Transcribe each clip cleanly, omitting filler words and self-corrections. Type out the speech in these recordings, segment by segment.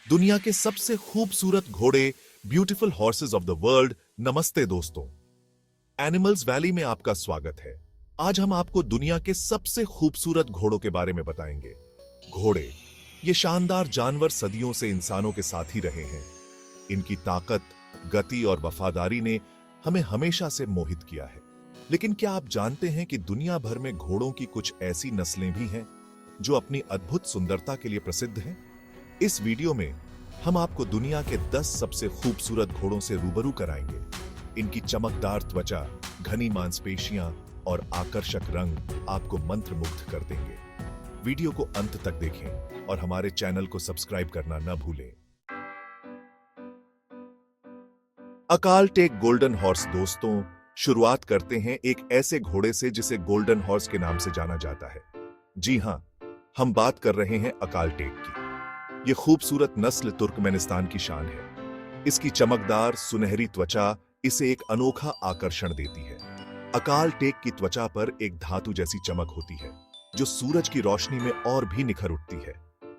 दुनिया के सबसे खूबसूरत घोड़े, beautiful horses of the world. नमस्ते दोस्तों, एनिमल्स वैली में आपका स्वागत है। आज हम आपको दुनिया के सबसे खूबसूरत घोड़ों के बारे में बताएंगे। घोड़े, ये शानदार जानवर सदियों से इंसानों के साथ ही रहे हैं। इनकी ताकत, गति और वफादारी ने हमें हमेशा से मोहित किया है। लेकिन क्या आप जानते हैं कि दुनिया भर में घोड़ों की कुछ ऐसी नस्लें भी हैं जो अपनी अद्भुत सुंदरता के लिए प्रसिद्ध हैं? इस वीडियो में हम आपको दुनिया के 10 सबसे खूबसूरत घोड़ों से रूबरू कराएंगे। इनकी चमकदार त्वचा, घनी मांसपेशियां और आकर्षक रंग आपको मंत्रमुग्ध कर देंगे। वीडियो को अंत तक देखें और हमारे चैनल को सब्सक्राइब करना न भूलें। अकाल टेक गोल्डन हॉर्स। दोस्तों, शुरुआत करते हैं एक ऐसे घोड़े से जिसे गोल्डन हॉर्स के नाम से जाना जाता है। जी हां, हम बात कर रहे हैं अकाल टेक की। यह खूबसूरत नस्ल तुर्कमेनिस्तान की शान है। इसकी चमकदार सुनहरी त्वचा इसे एक अनोखा आकर्षण देती है। अकाल टेक की त्वचा पर एक धातु जैसी चमक होती है जो सूरज की रोशनी में और भी निखर उठती है।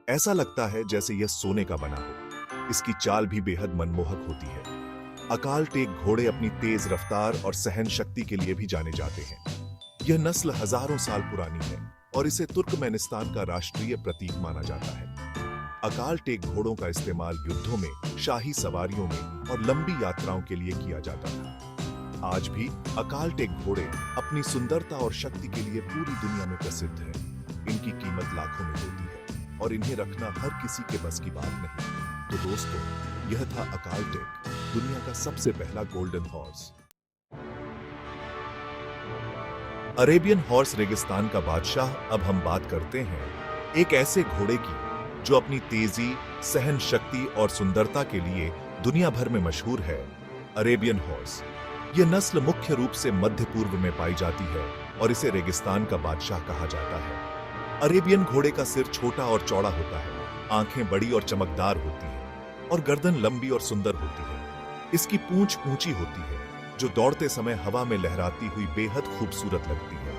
ऐसा लगता है जैसे यह सोने का बना हो। इसकी चाल भी बेहद मनमोहक होती है। अकाल टेक घोड़े अपनी तेज रफ्तार और सहन शक्ति के लिए भी जाने जाते हैं। यह नस्ल हजारों साल पुरानी है और इसे तुर्कमेनिस्तान का राष्ट्रीय प्रतीक माना जाता है। अकाल टेक घोड़ों का इस्तेमाल युद्धों में, शाही सवारियों में और लंबी यात्राओं के लिए किया जाता था। आज भी अकाल टेक घोड़े अपनी सुंदरता और शक्ति के लिए पूरी दुनिया में प्रसिद्ध हैं। इनकी कीमत लाखों में होती है और इन्हें रखना हर किसी के बस की बात नहीं। तो दोस्तों, यह था अकाल टेक, दुनिया का सबसे पहला गोल्डन हॉर्स। अरेबियन हॉर्स, रेगिस्तान का बादशाह। अब हम बात करते हैं एक ऐसे घोड़े की जो अपनी तेजी, सहन शक्ति और सुंदरता के लिए दुनिया भर में मशहूर है। Arabian horse. यह नस्ल मुख्य रूप से मध्य पूर्व में पाई जाती है और इसे रेगिस्तान का बादशाह कहा जाता है। अरेबियन घोड़े का सिर छोटा और चौड़ा होता है, आंखें बड़ी और चमकदार होती हैं और गर्दन लंबी और सुंदर होती है। इसकी पूंछ ऊंची होती है जो दौड़ते समय हवा में लहराती हुई बेहद खूबसूरत लगती है।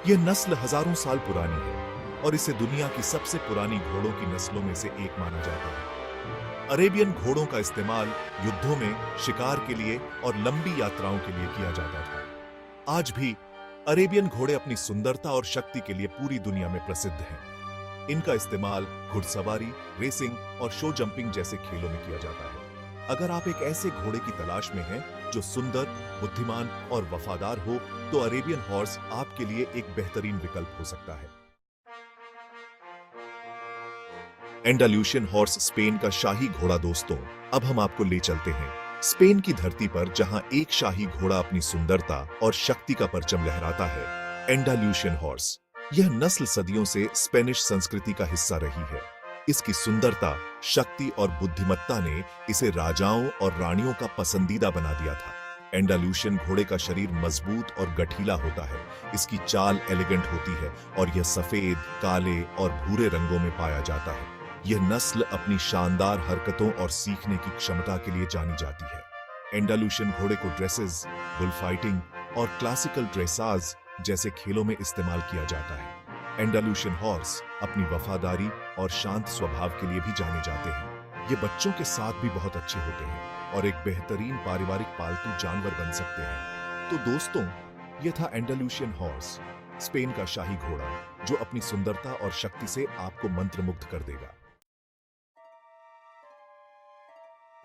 यह नस्ल हजारों साल पुरानी है और इसे दुनिया की सबसे पुरानी घोड़ों की नस्लों में से एक माना जाता है। अरेबियन घोड़ों का इस्तेमाल युद्धों में, शिकार के लिए और लंबी यात्राओं के लिए किया जाता था। आज भी अरेबियन घोड़े अपनी सुंदरता और शक्ति के लिए पूरी दुनिया में प्रसिद्ध हैं। इनका इस्तेमाल घुड़सवारी, रेसिंग और शो जंपिंग जैसे खेलों में किया जाता है। अगर आप एक ऐसे घोड़े की तलाश में हैं जो सुंदर, बुद्धिमान और वफादार हो, तो अरेबियन हॉर्स आपके लिए एक बेहतरीन विकल्प हो सकता है। एंडालुसियन हॉर्स, स्पेन का शाही घोड़ा। दोस्तों, अब हम आपको ले चलते हैं स्पेन की धरती पर, जहां एक शाही घोड़ा अपनी सुंदरता और शक्ति का परचम लहराता है। एंडालुसियन हॉर्स। यह नस्ल सदियों से स्पेनिश संस्कृति का हिस्सा रही है। इसकी सुंदरता, शक्ति और बुद्धिमत्ता ने इसे राजाओं और रानियों का पसंदीदा बना दिया था। एंडालुसियन घोड़े का शरीर मजबूत और गठीला होता है। इसकी चाल एलिगेंट होती है और यह सफेद, काले और भूरे रंगों में पाया जाता है। यह नस्ल अपनी शानदार हरकतों और सीखने की क्षमता के लिए जानी जाती है। एंडालुसियन घोड़े को ड्रेसेस, बुलफाइटिंग और क्लासिकल ड्रेसाज जैसे खेलों में इस्तेमाल किया जाता है। एंडालुसियन हॉर्स अपनी वफादारी और शांत स्वभाव के लिए भी जाने जाते हैं। ये बच्चों के साथ भी बहुत अच्छे होते हैं और एक बेहतरीन पारिवारिक पालतू जानवर बन सकते हैं। तो दोस्तों, यह था एंडालुसियन हॉर्स, स्पेन का शाही घोड़ा जो अपनी सुंदरता और शक्ति से आपको मंत्रमुग्ध कर देगा।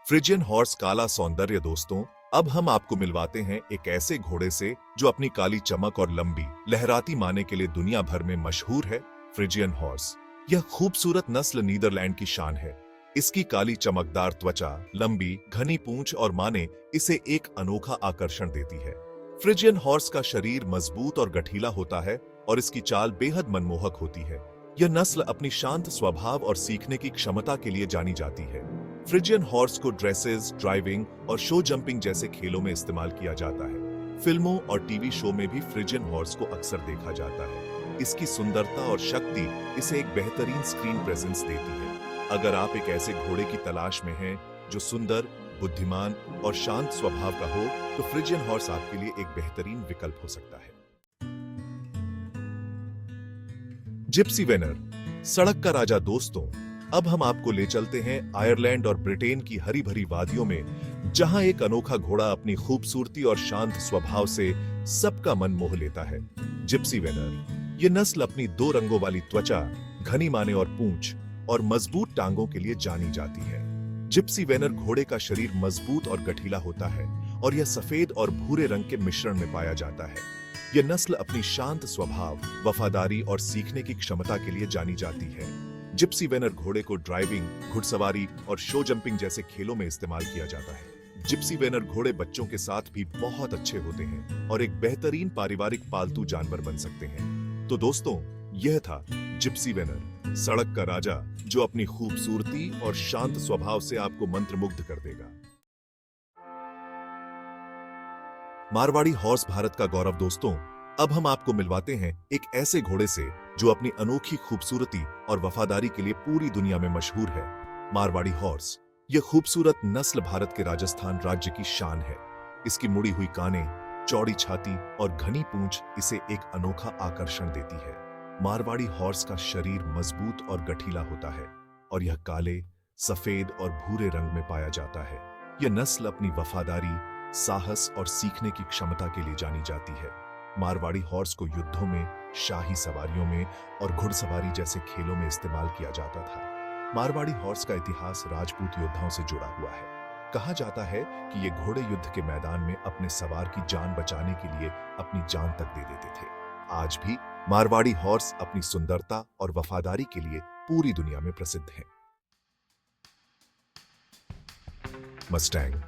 फ्रिजियन हॉर्स, काला सौंदर्य। दोस्तों, अब हम आपको मिलवाते हैं एक ऐसे घोड़े से जो अपनी काली चमक और लंबी, लहराती माने के लिए दुनिया भर में मशहूर है। Friesian horse. यह खूबसूरत नस्ल नीदरलैंड की शान है। इसकी काली चमकदार त्वचा, लंबी घनी पूंछ और माने इसे एक अनोखा आकर्षण देती है। फ्रिजियन हॉर्स का शरीर मजबूत और गठीला होता है और इसकी चाल बेहद मनमोहक होती है। यह नस्ल अपनी शांत स्वभाव और सीखने की क्षमता के लिए जानी जाती है। फ्रिजियन हॉर्स को ड्रेसेस, ड्राइविंग और शो जंपिंग जैसे खेलों में इस्तेमाल किया जाता है। फिल्मों और टीवी शो में भी फ्रिजियन हॉर्स को अक्सर देखा जाता है। इसकी सुंदरता और शक्ति इसे एक बेहतरीन स्क्रीन प्रेजेंस देती है। अगर आप एक ऐसे घोड़े की तलाश में हैं जो सुंदर, बुद्धिमान और शांत स्वभाव का हो, तो फ्रिजियन हॉर्स आपके लिए एक बेहतरीन विकल्प हो सकता है। जिप्सी वेनर, सड़क का राजा। दोस्तों, अब हम आपको ले चलते हैं आयरलैंड और ब्रिटेन की हरी भरी वादियों में, जहां एक अनोखा घोड़ा अपनी खूबसूरती और शांत स्वभाव से सबका मन मोह लेता है। Gypsy Vanern. ये नस्ल अपनी 2 रंगों वाली त्वचा, घनी माने और पूंछ और मजबूत टांगों के लिए जानी जाती है। जिप्सी वेनर घोड़े का शरीर मजबूत और गठीला होता है और यह सफेद और भूरे रंग के मिश्रण में पाया जाता है। यह नस्ल अपनी शांत स्वभाव, वफादारी और सीखने की क्षमता के लिए जानी जाती है। जिप्सी वेनर घोड़े को ड्राइविंग, घुड़सवारी और शो जंपिंग जैसे खेलों में इस्तेमाल किया जाता है। जिप्सी वेनर घोड़े बच्चों के साथ भी बहुत अच्छे होते हैं और एक बेहतरीन पारिवारिक पालतू जानवर बन सकते हैं। तो दोस्तों, यह था जिप्सी वेनर, सड़क का राजा, जो अपनी खूबसूरती और शांत स्वभाव से आपको मंत्रमुग्ध कर देगा। मारवाड़ी हॉर्स भारत का गौरव। दोस्तों, अब हम आपको मिलवाते हैं एक ऐसे घोड़े से जो अपनी अनोखी खूबसूरती और वफादारी के लिए पूरी दुनिया में मशहूर है। मारवाड़ी हॉर्स। यह खूबसूरत नस्ल भारत के राजस्थान राज्य की शान है। इसकी मुड़ी हुई कानें, चौड़ी छाती और घनी पूंछ इसे एक अनोखा आकर्षण देती है। मारवाड़ी हॉर्स का शरीर मजबूत और गठीला होता है और यह काले, सफेद और भूरे रंग में पाया जाता है। यह नस्ल अपनी वफादारी, साहस और सीखने की क्षमता के लिए जानी जाती है। मारवाड़ी हॉर्स को युद्धों में, शाही सवारियों में और घुड़सवारी जैसे खेलों में इस्तेमाल किया जाता था। मारवाड़ी हॉर्स का इतिहास राजपूत योद्धाओं से जुड़ा हुआ है। कहा जाता है कि ये घोड़े युद्ध के मैदान में अपने सवार की जान बचाने के लिए अपनी जान तक दे देते थे। आज भी मारवाड़ी हॉर्स अपनी सुंदरता और वफादारी के लिए पूरी दुनिया में प्रसिद्ध है। मस्टैंग,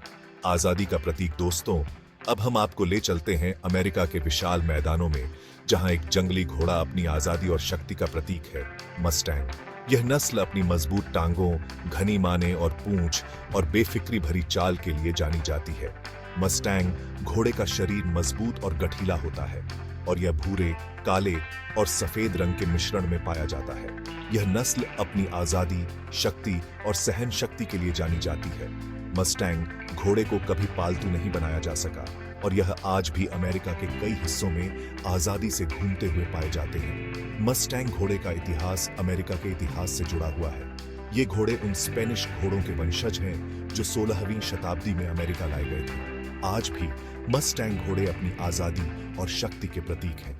आजादी का प्रतीक। दोस्तों, अब हम आपको ले चलते हैं अमेरिका के विशाल मैदानों में, जहां एक जंगली घोड़ा अपनी आजादी और शक्ति का प्रतीक है। मस्टैंग। यह नस्ल अपनी मजबूत टांगों, घनी माने और पूंछ और बेफिक्री भरी चाल के लिए जानी जाती है। मस्टैंग घोड़े का शरीर मजबूत और गठीला होता है और यह भूरे, काले और सफेद रंग के मिश्रण में पाया जाता है। यह नस्ल अपनी आजादी, शक्ति और सहन शक्ति के लिए जानी जाती है। मस्टैंग घोड़े को कभी पालतू नहीं बनाया जा सका और यह आज भी अमेरिका के कई हिस्सों में आजादी से घूमते हुए पाए जाते हैं। मस्टैंग घोड़े का इतिहास अमेरिका के इतिहास से जुड़ा हुआ है। ये घोड़े उन स्पेनिश घोड़ों के वंशज हैं जो 16वीं शताब्दी में अमेरिका लाए गए थे। आज भी मस्टैंग घोड़े अपनी आजादी और शक्ति के प्रतीक हैं।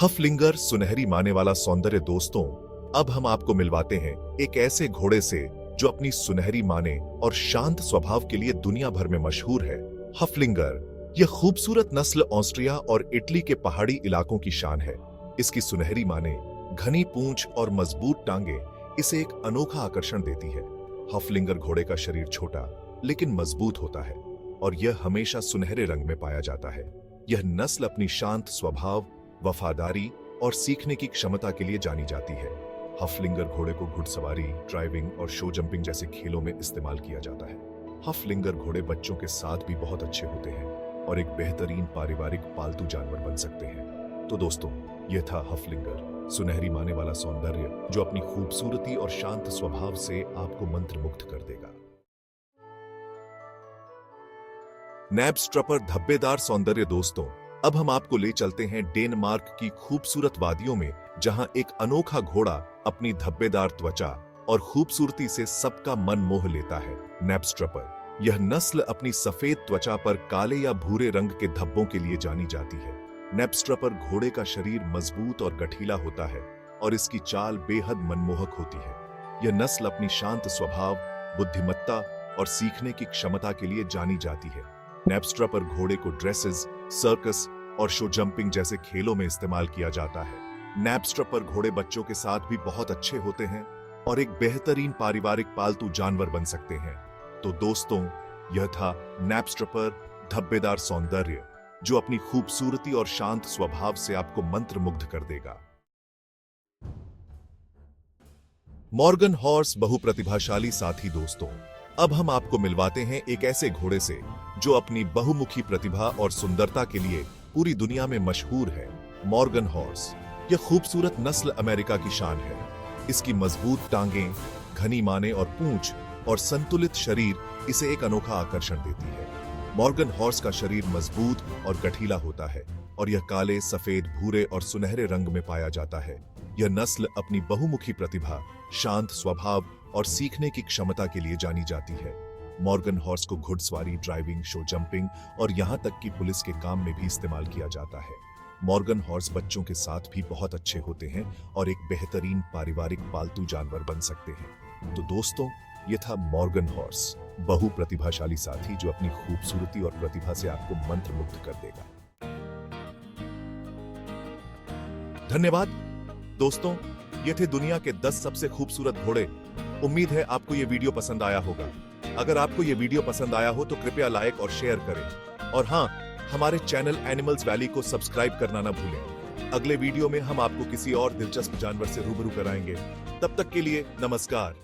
हफलिंगर, सुनहरी माने वाला सौंदर्य। दोस्तों, अब हम आपको मिलवाते हैं एक ऐसे घोड़े से जो अपनी सुनहरी माने और शांत स्वभाव के लिए दुनिया भर में मशहूर है। हफलिंगर। यह खूबसूरत नस्ल ऑस्ट्रिया और इटली के पहाड़ी इलाकों की शान है। इसकी सुनहरी माने, घनी पूंछ और मजबूत टांगे इसे एक अनोखा आकर्षण देती है। हफलिंगर घोड़े का शरीर छोटा लेकिन मजबूत होता है और यह हमेशा सुनहरे रंग में पाया जाता है। यह नस्ल अपनी शांत स्वभाव, वफादारी और सीखने की क्षमता के लिए जानी जाती है। हफलिंगर घोड़े को घुड़सवारी, ड्राइविंग और शो जंपिंग जैसे खेलों में इस्तेमाल किया जाता है। हफलिंगर घोड़े बच्चों के साथ भी बहुत अच्छे होते हैं और एक बेहतरीन पारिवारिक पालतू जानवर बन सकते हैं। तो दोस्तों, यह था हफलिंगर, सुनहरी माने वाला सौंदर्य जो अपनी खूबसूरती और शांत स्वभाव से आपको मंत्रमुग्ध कर देगा। नैब्स्ट्रपर, धब्बेदार सौंदर्य। दोस्तों, अब हम आपको ले चलते हैं डेनमार्क की खूबसूरत वादियों में, जहां एक अनोखा घोड़ा अपनी धब्बेदार त्वचा और खूबसूरती से सबका मन मोह लेता है। नैब्स्ट्रपर। यह नस्ल अपनी सफेद त्वचा पर काले या भूरे रंग के धब्बों के लिए जानी जाती है। नैब्स्ट्रपर घोड़े का शरीर मजबूत और गठीला होता है और इसकी चाल बेहद मनमोहक होती है। यह नस्ल अपनी शांत स्वभाव, बुद्धिमत्ता और सीखने की क्षमता के लिए जानी जाती है। नैब्स्ट्रपर घोड़े को ड्रेसेस, सर्कस और शो जंपिंग जैसे खेलों में इस्तेमाल किया जाता है। नैब्स्ट्रपर घोड़े बच्चों के साथ भी बहुत अच्छे होते हैं और एक बेहतरीन पारिवारिक पालतू जानवर बन सकते हैं। तो दोस्तों, यह था नैब्स्ट्रपर, धब्बेदार सौंदर्य जो अपनी खूबसूरती और शांत स्वभाव से आपको मंत्रमुग्ध कर देगा। मॉर्गन हॉर्स, बहुप्रतिभाशाली साथी। दोस्तों, अब हम आपको मिलवाते हैं एक ऐसे घोड़े से जो अपनी बहुमुखी प्रतिभा और सुंदरता के लिए पूरी दुनिया में मशहूर है। Morgan horse. यह खूबसूरत नस्ल अमेरिका की शान है। इसकी मजबूत टांगें, घनी माने और पूंछ और संतुलित शरीर इसे एक अनोखा आकर्षण देती है। मॉर्गन हॉर्स का शरीर मजबूत और गठीला होता है और यह काले, सफेद, भूरे और सुनहरे रंग में पाया जाता है। यह नस्ल अपनी बहुमुखी प्रतिभा, शांत स्वभाव और सीखने की क्षमता के लिए जानी जाती है। मॉर्गन हॉर्स को घुड़सवारी, ड्राइविंग, शो जंपिंग और यहाँ तक कि पुलिस के काम में भी इस्तेमाल किया जाता है। मॉर्गन हॉर्स बच्चों के साथ भी बहुत अच्छे होते हैं और एक बेहतरीन पारिवारिक पालतू जानवर बन सकते हैं। तो दोस्तों, ये था मॉर्गन हॉर्स, बहु प्रतिभाशाली साथी जो अपनी खूबसूरती और प्रतिभा से आपको मंत्रमुग्ध कर देगा। धन्यवाद दोस्तों, ये थे दुनिया के 10 सबसे खूबसूरत घोड़े। उम्मीद है आपको ये वीडियो पसंद आया होगा। अगर आपको ये वीडियो पसंद आया हो तो कृपया लाइक और शेयर करें। और हाँ, हमारे चैनल एनिमल्स वैली को सब्सक्राइब करना ना भूलें। अगले वीडियो में हम आपको किसी और दिलचस्प जानवर से रूबरू कराएंगे। तब तक के लिए नमस्कार।